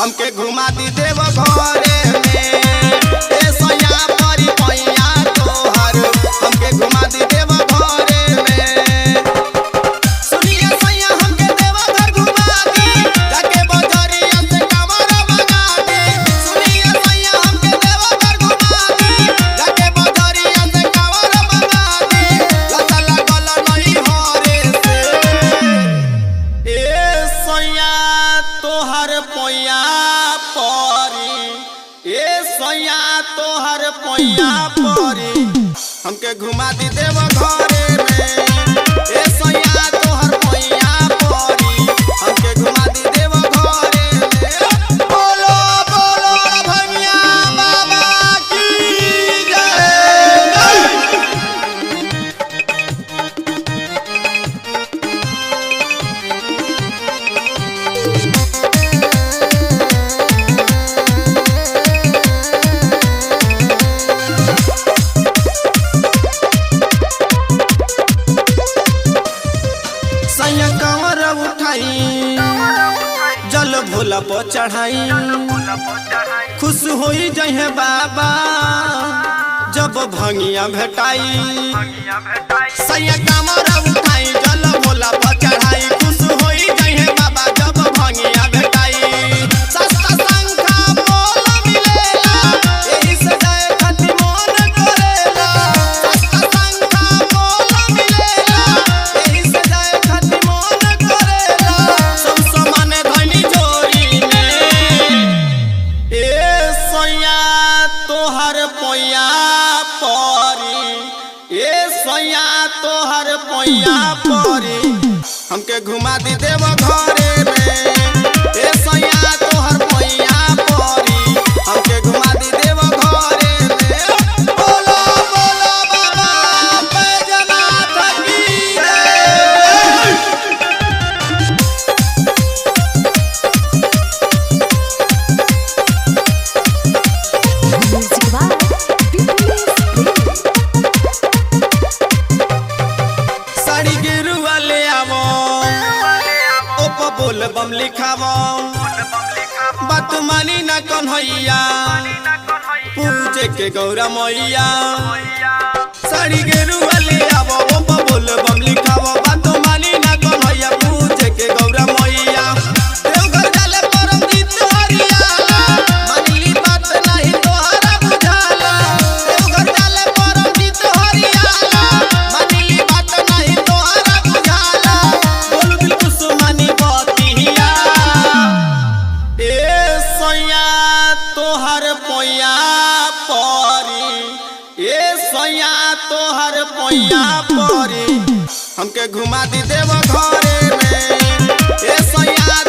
हमके घुमा दी देव घरे में। ए सैया परी पैया तोहर हमके घुमा दी देव घरे में। सुनिए सैया हमके देव घर घुमा दी, जाके बजरिया से कमर मंगा दी। सुनिए सैया हमके देव घर घुमा दी, जाके बजरिया से कमर मंगा दी। लता लागल नहीं हरे से। ए सैया तोहर पैया परी, ए सैया तोहर पैया परी हमके घुमा दी देव घरे में। ए सैया तोहर पैया परी हमके घुमा दी देव घरे में। बोलो बोलो भैया बाबा की जय। सैया कंवर उठाई जल भोला पर चढ़ाई, खुश होई जहे बाबा जब भंगिया भेटाई। सैया कंवर उठाई जल भोला पर चढ़ाई, खुश होई जहे बाबा जब भंगिया भेटाई। सस्ता संखा मोल मिलेला, एही से जाए खातिर मन करेला। सस्ता संखा मोल मिलेला, एही से जाए खातिर मन करेला। सब सामान धनी चोरी में। ए सैया तोहर पैया परी, ए सैया तोहर पैया परी हमके घुमा दी देव घरे में। ए सैया तोहर पैया परी हमके घुमा दी देव घरे में। बोलो बोलो बाबा बैजनाथ की जय। Music by BTS साड़ी गेरुआ ले आवो, ओप बोल बम लिखावो। बात मानी ना कन्हैया, पूजे के गौरा मैया। साड़ी गेरुआ ले आवो, ओप बोल बम लिखावो। बात मानी ना कन्हैया, पूजे के गौरा मैया। देवघर जाले परमजीत हरियाला, मानली बात नहीं तोहरा बुझाला। देवघर जाले परमजीत हरियाला, मानली बात नहीं तोहरा बुझाला। बोल बिल्कुल सुमानी बतिया। ए सैया तोहर पैया परी, ए सैया तोहर पैया परी हमके घुमा दी देव घरे में। ए सैया